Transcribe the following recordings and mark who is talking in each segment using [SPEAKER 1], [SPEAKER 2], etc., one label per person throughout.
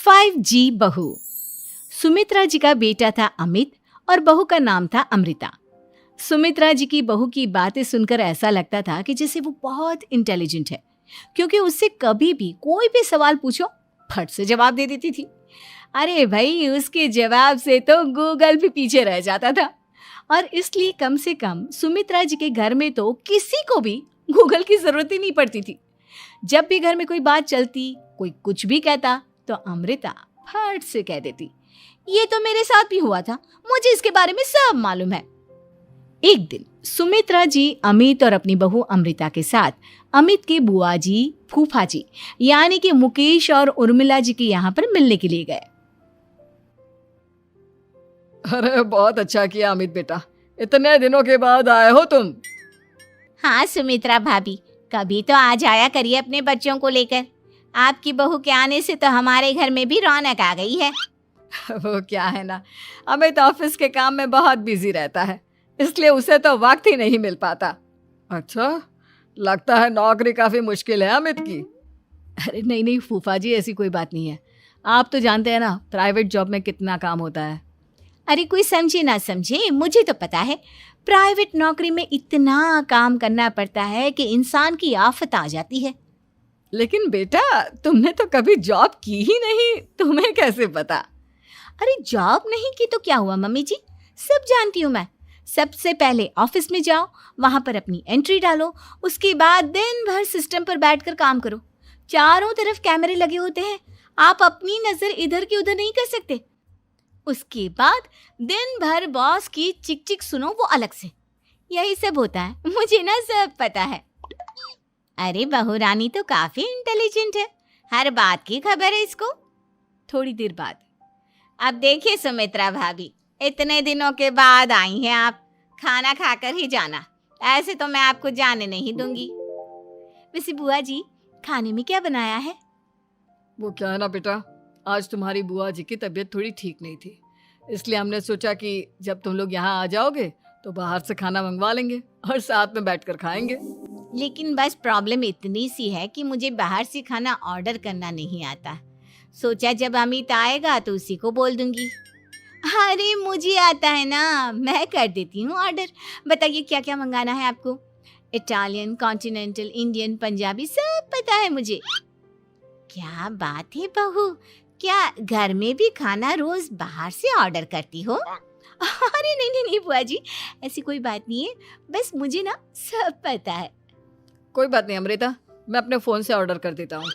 [SPEAKER 1] 5G बहू। सुमित्रा जी का बेटा था अमित और बहू का नाम था अमृता। सुमित्रा जी की बहू की बातें सुनकर ऐसा लगता था कि जैसे वो बहुत इंटेलिजेंट है, क्योंकि उससे कभी भी कोई भी सवाल पूछो फट से जवाब दे देती थी। अरे भाई, उसके जवाब से तो गूगल भी पीछे रह जाता था। और इसलिए कम से कम सुमित्रा जी के घर में तो किसी को भी गूगल की जरूरत ही नहीं पड़ती थी। जब भी घर में कोई बात चलती, कोई कुछ भी कहता, तो अमृता फट से कह देती, ये तो मेरे साथ भी हुआ था, मुझे इसके बारे में सब मालूम है। एक दिन सुमित्रा जी अमित और अपनी बहू अमृता के साथ अमित के बुआ जी, फूफा जी यानी कि मुकेश और उर्मिला जी के यहाँ पर मिलने के लिए गए।
[SPEAKER 2] अरे बहुत अच्छा किया अमित बेटा, इतने दिनों के बाद आए हो तुम।
[SPEAKER 3] हाँ सुमित्रा भाभी, कभी तो आ जाया करिए अपने बच्चों को लेकर। आपकी बहू के आने से तो हमारे घर में भी रौनक आ गई है।
[SPEAKER 2] वो क्या है ना, अमित ऑफिस के काम में बहुत बिजी रहता है, इसलिए उसे तो वक्त ही नहीं मिल पाता। अच्छा, लगता है नौकरी काफी मुश्किल है अमित की।
[SPEAKER 1] अरे नहीं फूफा जी, ऐसी कोई बात नहीं है। आप तो जानते हैं ना प्राइवेट जॉब में कितना काम होता है।
[SPEAKER 3] अरे कोई समझे ना समझे, मुझे तो पता है प्राइवेट नौकरी में इतना काम करना पड़ता है कि इंसान की आफत आ जाती है।
[SPEAKER 2] लेकिन बेटा, तुमने तो कभी जॉब की ही नहीं, तुम्हें कैसे पता?
[SPEAKER 3] अरे जॉब नहीं की तो क्या हुआ मम्मी जी, सब जानती हूँ मैं। सबसे पहले ऑफिस में जाओ, वहां पर अपनी एंट्री डालो, उसके बाद दिन भर सिस्टम पर बैठकर काम करो। चारों तरफ कैमरे लगे होते हैं, आप अपनी नजर इधर की उधर नहीं कर सकते। उसके बाद दिन भर बॉस की चिक चिक सुनो, वो अलग से। यही सब होता है, मुझे ना सब पता है। अरे बहू रानी तो काफी इंटेलिजेंट है, हर बात की खबर है इसको।
[SPEAKER 1] थोड़ी देर बाद,
[SPEAKER 3] अब देखिए सुमित्रा भाभी, इतने दिनों के बाद आई हैं आप, खाना खाकर ही जाना, ऐसे तो मैं आपको जाने नहीं दूंगी।
[SPEAKER 1] वैसे बुआ जी, खाने में क्या बनाया है?
[SPEAKER 2] वो क्या है ना बेटा, आज तुम्हारी बुआ जी की तबीयत थोड़ी ठीक नहीं थी, इसलिए हमने सोचा कि जब तुम लोग यहाँ आ जाओगे तो बाहर से खाना मंगवा लेंगे और साथ में बैठकर खाएंगे।
[SPEAKER 3] लेकिन बस प्रॉब्लम इतनी सी है कि मुझे बाहर से खाना ऑर्डर करना नहीं आता। सोचा जब अमित आएगा तो उसी को बोल दूंगी। अरे मुझे आता है ना, मैं कर देती हूँ ऑर्डर। बताइए क्या क्या मंगाना है आपको? इटालियन, कॉन्टिनेंटल, इंडियन, पंजाबी, सब पता है मुझे। क्या बात है बहू, क्या घर में भी खाना रोज बाहर से ऑर्डर करती हो?
[SPEAKER 1] अरे नहीं बुआ जी, ऐसी कोई बात नहीं है, बस मुझे ना सब पता है।
[SPEAKER 2] कोई बात नहीं अमृता, मैं अपने फोन से ऑर्डर कर देता हूँ।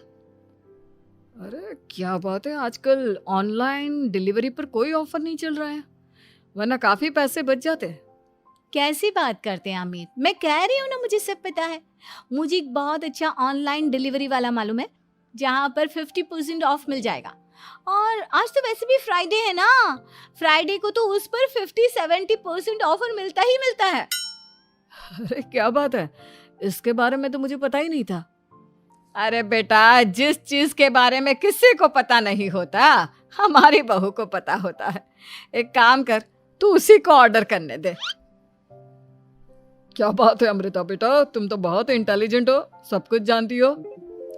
[SPEAKER 2] अरे क्या बात है, आजकल ऑनलाइन डिलीवरी पर कोई ऑफर नहीं चल रहा है, वरना काफी पैसे बच जाते।
[SPEAKER 1] कैसी बात करते हैं अमित, मैं कह रही हूँ ना मुझे सब पता है। मुझे एक बहुत अच्छा ऑनलाइन डिलीवरी वाला मालूम है, जहाँ पर 50% ऑफ मिल जाएगा। और आज तो वैसे भी फ्राइडे है ना, फ्राइडे को तो उस पर 50-70% ऑफर मिलता ही मिलता है।
[SPEAKER 2] अरे क्या बात है, इसके बारे में तो मुझे पता ही नहीं था। अरे बेटा, जिस चीज के बारे में किसी को पता नहीं होता, हमारी बहू को पता होता है। एक काम कर, तू उसी को ऑर्डर करने दे। क्या बात है अमृता बेटा, तुम तो बहुत इंटेलिजेंट हो, सब कुछ जानती हो।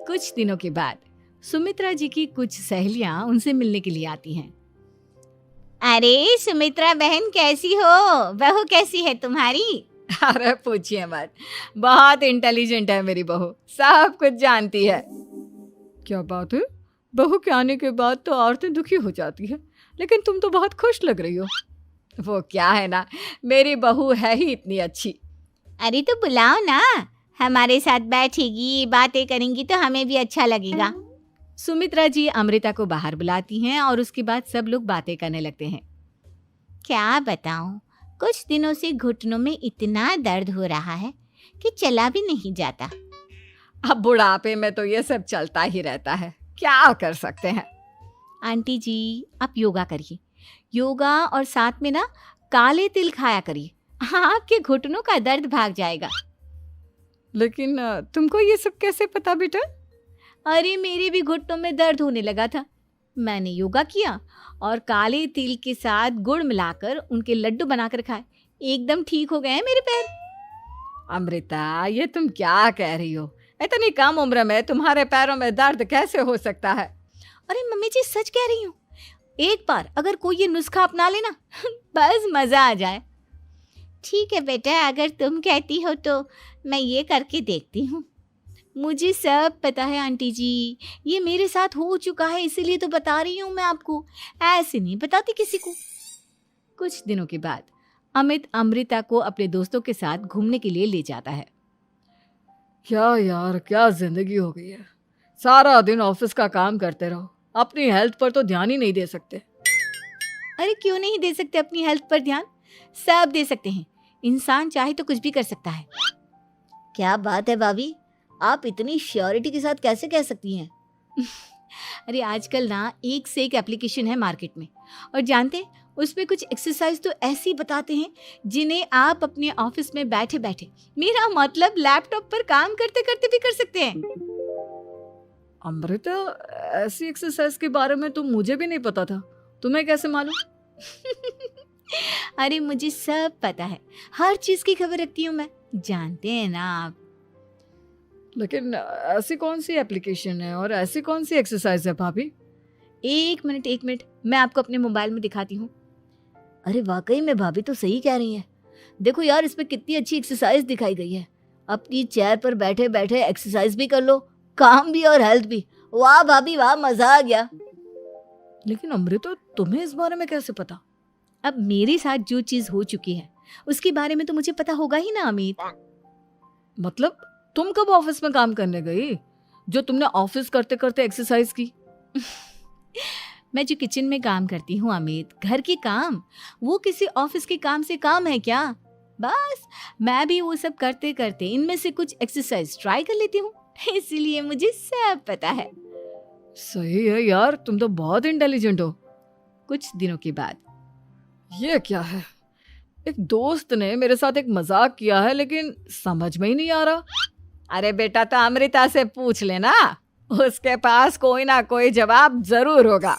[SPEAKER 1] कुछ दिनों के बाद सुमित्रा जी की कुछ सहेलियां उनसे मिलने के लिए आती हैं।
[SPEAKER 3] अरे सुमित्रा बहन कैसी हो, बहू कैसी है तुम्हारी?
[SPEAKER 2] अरे पूछिए मत, बहुत इंटेलिजेंट है मेरी बहू, सब कुछ जानती है। क्या बात है, बहू के आने के बाद तो औरतें दुखी हो जाती है, लेकिन तुम तो बहुत खुश लग रही हो। वो क्या है ना, मेरी बहू है ही इतनी अच्छी।
[SPEAKER 3] अरे तो बुलाओ ना, हमारे साथ बैठेगी, बातें करेंगी तो हमें भी अच्छा लगेगा।
[SPEAKER 1] सुमित्रा जी अमृता को बाहर बुलाती हैं और उसके बाद सब लोग बातें करने लगते हैं।
[SPEAKER 3] क्या बताऊं, कुछ दिनों से घुटनों में इतना दर्द हो रहा है कि चला भी नहीं जाता।
[SPEAKER 2] अब बुढ़ापे में तो ये सब चलता ही रहता है, क्या कर सकते हैं।
[SPEAKER 1] आंटी जी, आप योगा करिए, योगा और साथ में ना काले तिल खाया करिए, आपके घुटनों का दर्द भाग जाएगा।
[SPEAKER 2] लेकिन तुमको ये सब कैसे पता बेटा?
[SPEAKER 1] अरे मेरे भी घुटनों में दर्द होने लगा था, मैंने योगा किया और काले तिल के साथ गुड़ मिलाकर उनके लड्डू बनाकर खाए, एकदम ठीक हो गए हैं मेरे पैर।
[SPEAKER 2] अमृता, ये तुम क्या कह रही हो? इतनी कम उम्र में तुम्हारे पैरों में दर्द कैसे हो सकता है?
[SPEAKER 3] अरे मम्मी जी सच कह रही हूँ, एक बार अगर कोई ये नुस्खा अपना लेना बस मज़ा आ जाए। ठीक है बेटा, अगर तुम कहती हो तो मैं ये करके देखती हूँ। मुझे सब पता है आंटी जी, ये मेरे साथ हो चुका है, इसीलिए तो बता रही हूँ मैं आपको, ऐसे नहीं बताती किसी को।
[SPEAKER 1] कुछ दिनों के बाद अमित अमृता को अपने दोस्तों के साथ घूमने के लिए ले जाता है।
[SPEAKER 2] क्या यार, क्या जिंदगी हो गई है। सारा दिन ऑफिस का काम करते रहो, अपनी हेल्थ पर तो ध्यान ही नहीं दे सकते।
[SPEAKER 1] अरे क्यों नहीं दे सकते अपनी हेल्थ पर ध्यान? सब दे सकते हैं, इंसान चाहे तो कुछ भी कर सकता है।
[SPEAKER 3] क्या बात है भाभी, आप इतनी श्योरिटी के साथ कैसे कह सकती हैं?
[SPEAKER 1] अरे आजकल ना एक से एक एप्लीकेशन है मार्केट में, और जानते हैं उसमें कुछ एक्सरसाइज तो ऐसी बताते हैं जिन्हें आप अपने ऑफिस में बैठे बैठे, मेरा मतलब लैपटॉप पर काम करते करते भी कर सकते हैं।
[SPEAKER 2] अमृता, ऐसी एक्सरसाइज के बारे में तो मुझे भी नहीं पता था, तुम्हें कैसे मालूम?
[SPEAKER 1] अरे मुझे सब पता है, हर चीज की खबर रखती हूँ मैं, जानते हैं ना आप।
[SPEAKER 2] लेकिन ऐसी कौन सी एप्लीकेशन है और ऐसी कौन सी एक्सरसाइज है भाभी?
[SPEAKER 1] एक मिनट, मैं आपको अपने मोबाइल में दिखाती हूँ।
[SPEAKER 3] अरे वाकई में भाभी तो सही कह रही हैं। देखो यार, इसमें कितनी अच्छी एक्सरसाइज दिखाई गई है। अपनी चेयर पर बैठे बैठे एक्सरसाइज भी कर लो, काम भी और हेल्थ भी। वाह भाभी वाह, मजा आ गया।
[SPEAKER 2] लेकिन अमृता, तुम्हें इस बारे में कैसे पता?
[SPEAKER 1] अब मेरे साथ जो चीज हो चुकी है उसके बारे में तो मुझे पता होगा ही ना अमित।
[SPEAKER 2] मतलब तुम कब ऑफिस में काम करने गई जो तुमने ऑफिस करते करते एक्सरसाइज की?
[SPEAKER 1] मैं जो किचन में काम करती हूँ अमित, घर के काम, वो किसी ऑफिस के काम से काम है क्या? बस मैं भी वो सब करते करते इनमें से कुछ एक्सरसाइज ट्राई कर लेती हूँ, इसीलिए मुझे सब पता है।
[SPEAKER 2] सही है यार, तुम तो बहुत इंटेलिजेंट हो।
[SPEAKER 1] कुछ दिनों के बाद
[SPEAKER 2] ये क्या है? एक दोस्त ने मेरे साथ एक मजाक किया है, लेकिन समझ में ही नहीं आ रहा।
[SPEAKER 1] अरे बेटा, तो अमृता से पूछ लेना, उसके पास कोई ना कोई जवाब जरूर होगा।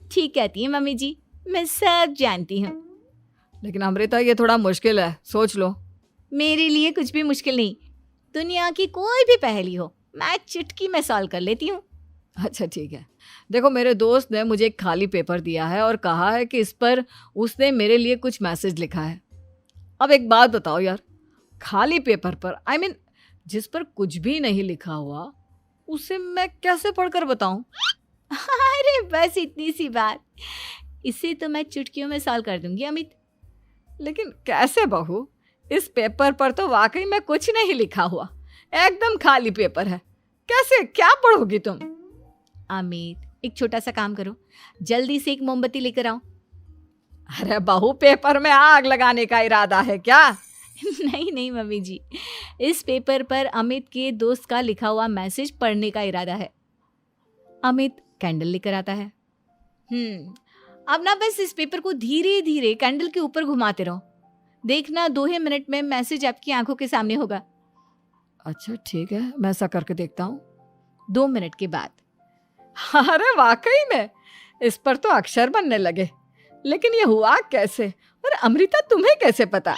[SPEAKER 1] ठीक कहती है मम्मी जी, मैं सब जानती हूँ।
[SPEAKER 2] लेकिन अमृता, ये थोड़ा मुश्किल है, सोच लो।
[SPEAKER 1] मेरे लिए कुछ भी मुश्किल नहीं, दुनिया की कोई भी पहेली हो मैं चुटकी में सॉल्व कर लेती हूँ।
[SPEAKER 2] अच्छा ठीक है, देखो मेरे दोस्त ने मुझे एक खाली पेपर दिया है और कहा है कि इस पर उसने मेरे लिए कुछ मैसेज लिखा है। अब एक बात बताओ यार, खाली पेपर पर, आई मीन जिस पर कुछ भी नहीं लिखा हुआ, उसे मैं कैसे पढ़कर बताऊं?
[SPEAKER 1] अरे बस इतनी सी बात, इसे तो मैं चुटकियों में सॉल्व कर दूंगी अमित।
[SPEAKER 2] लेकिन कैसे बहू? इस पेपर पर तो वाकई में कुछ नहीं लिखा हुआ, एकदम खाली पेपर है, कैसे, क्या पढ़ोगी तुम?
[SPEAKER 1] अमित, एक छोटा सा काम करो, जल्दी से एक मोमबत्ती लेकर आओ।
[SPEAKER 2] अरे बहू, पेपर में आग लगाने का इरादा है क्या?
[SPEAKER 1] नहीं मम्मी जी, इस पेपर पर अमित के दोस्त का लिखा हुआ मैसेज पढ़ने का इरादा है। अमित कैंडल लेकर आता है। अब ना बस इस पेपर को धीरे धीरे कैंडल के ऊपर घुमाते रहो, देखना 2 ही मिनट में मैसेज आपकी आंखों के सामने होगा।
[SPEAKER 2] अच्छा ठीक है, मैं ऐसा करके देखता हूँ।
[SPEAKER 1] 2 मिनट के बाद,
[SPEAKER 2] अरे वाकई में इस पर तो अक्षर बनने लगे, लेकिन ये हुआ कैसे? और अमृता, तुम्हें कैसे पता?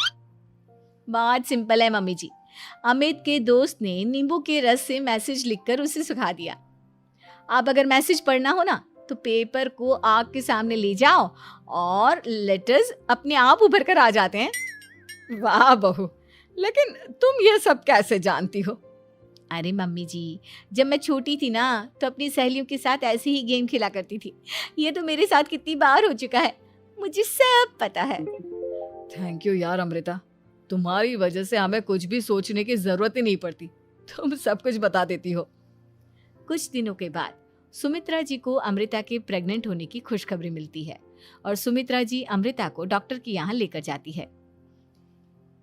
[SPEAKER 1] बहुत सिंपल है मम्मी जी, अमित के दोस्त ने नींबू के रस से मैसेज लिखकर उसे सुखा दिया। अब अगर मैसेज पढ़ना हो ना तो पेपर को आग के सामने ले जाओ और लेटर्स अपने आप उभर कर आ जाते हैं।
[SPEAKER 2] वाह बहू, लेकिन तुम ये सब कैसे जानती हो?
[SPEAKER 1] अरे मम्मी जी, जब मैं छोटी थी ना तो अपनी सहेलियों के साथ ऐसे ही गेम खेला करती थी। ये तो मेरे साथ कितनी बार हो चुका है, मुझे सब पता है।
[SPEAKER 2] थैंक यू यार अमृता, तुम्हारी वजह से हमें कुछ भी सोचने की जरूरत ही नहीं पड़ती, तुम सब कुछ बता देती हो।
[SPEAKER 1] कुछ दिनों के बाद सुमित्रा जी को अमृता के प्रेग्नेंट होने की खुशखबरी मिलती है और सुमित्रा जी अमृता को डॉक्टर के यहाँ लेकर जाती है।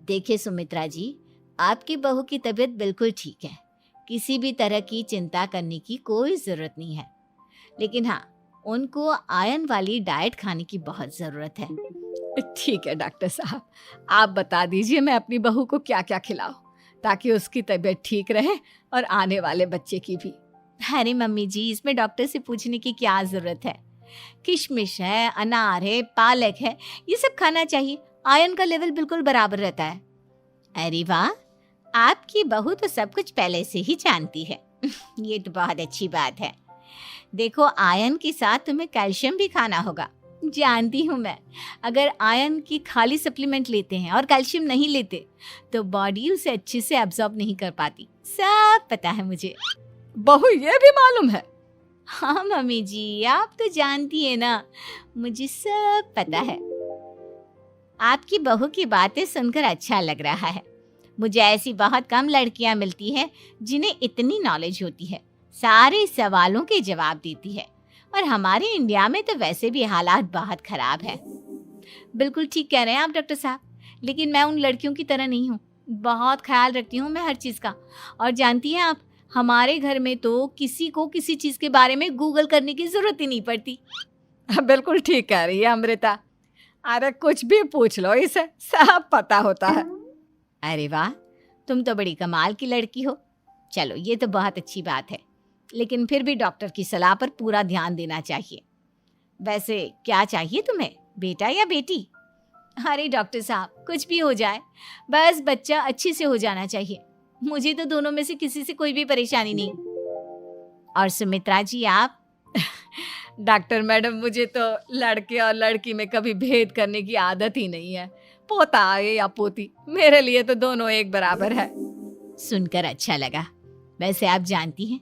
[SPEAKER 3] देखिए सुमित्रा जी, आपकी बहू की तबीयत बिल्कुल ठीक है, किसी भी तरह की चिंता करने की कोई ज़रूरत नहीं है। लेकिन हाँ, उनको आयरन वाली डाइट खाने की बहुत ज़रूरत है।
[SPEAKER 2] ठीक है डॉक्टर साहब, आप बता दीजिए मैं अपनी बहू को क्या क्या खिलाऊं ताकि उसकी तबीयत ठीक रहे और आने वाले बच्चे की भी।
[SPEAKER 1] अरे मम्मी जी, इसमें डॉक्टर से पूछने की क्या ज़रूरत है? किशमिश है, अनार है, पालक है, ये सब खाना चाहिए, आयरन का लेवल बिल्कुल बराबर रहता है।
[SPEAKER 3] अरे वाह, आपकी बहू तो सब कुछ पहले से ही जानती है। ये तो बहुत अच्छी बात है। देखो, आयरन के साथ तुम्हें कैल्शियम भी खाना होगा। जानती हूँ मैं, अगर आयरन की खाली सप्लीमेंट लेते हैं और कैल्शियम नहीं लेते तो बॉडी उसे अच्छे से एब्जॉर्ब नहीं कर पाती। सब पता है मुझे।
[SPEAKER 2] बहू ये भी मालूम है?
[SPEAKER 3] हाँ मम्मी जी, आप तो जानती है ना, मुझे सब पता है। आपकी बहू की बातें सुनकर अच्छा लग रहा है। मुझे ऐसी बहुत कम लड़कियां मिलती हैं जिन्हें इतनी नॉलेज होती है, सारे सवालों के जवाब देती है। और हमारे इंडिया में तो वैसे भी हालात बहुत खराब है। बिल्कुल ठीक कह रहे हैं आप डॉक्टर साहब, लेकिन मैं उन लड़कियों की तरह नहीं हूँ। बहुत ख्याल रखती हूँ मैं हर चीज़ का। और जानती हैं आप, हमारे घर में तो किसी को किसी चीज़ के बारे में गूगल करने की ज़रूरत ही नहीं पड़ती।
[SPEAKER 2] बिल्कुल ठीक कह रही है अमृता। अरे कुछ भी पूछ लो इसे, सब पता होता है।
[SPEAKER 3] अरे वाह, तुम तो बड़ी कमाल की लड़की हो। चलो, ये तो बहुत अच्छी बात है, लेकिन फिर भी डॉक्टर की सलाह पर पूरा ध्यान देना चाहिए। वैसे क्या चाहिए तुम्हें, बेटा या बेटी? अरे डॉक्टर साहब, कुछ भी हो जाए, बस बच्चा अच्छे से हो जाना चाहिए। मुझे तो दोनों में से किसी से कोई भी परेशानी नहीं। और सुमित्रा जी, आप?
[SPEAKER 2] डॉक्टर मैडम, मुझे तो लड़के और लड़की में कभी भेद करने की आदत ही नहीं है। पोता आए या पोती, मेरे लिए तो दोनों एक बराबर है।
[SPEAKER 3] सुनकर अच्छा लगा। वैसे आप जानती हैं,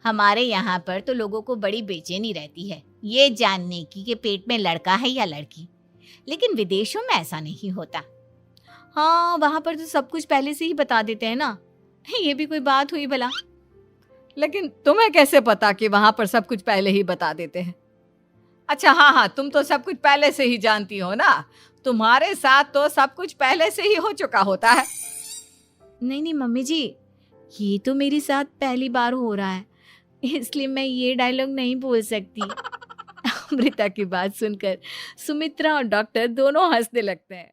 [SPEAKER 3] हमारे यहाँ पर तो लोगों को बड़ी बेचैनी रहती है ये जानने की कि पेट में लड़का है या लड़की, लेकिन विदेशों में ऐसा नहीं होता।
[SPEAKER 1] हाँ, वहाँ पर तो सब कुछ पहले से ही बता देते हैं ना। ये भी कोई बात हुई भला?
[SPEAKER 2] लेकिन तुम्हें कैसे पता कि वहां पर सब कुछ पहले ही बता देते हैं? अच्छा हाँ, तुम तो सब कुछ पहले से ही जानती हो ना। तुम्हारे साथ तो सब कुछ पहले से ही हो चुका होता है।
[SPEAKER 1] नहीं मम्मी जी, ये तो मेरे साथ पहली बार हो रहा है, इसलिए मैं ये डायलॉग नहीं बोल सकती। अमृता की बात सुनकर सुमित्रा और डॉक्टर दोनों हंसने लगते हैं।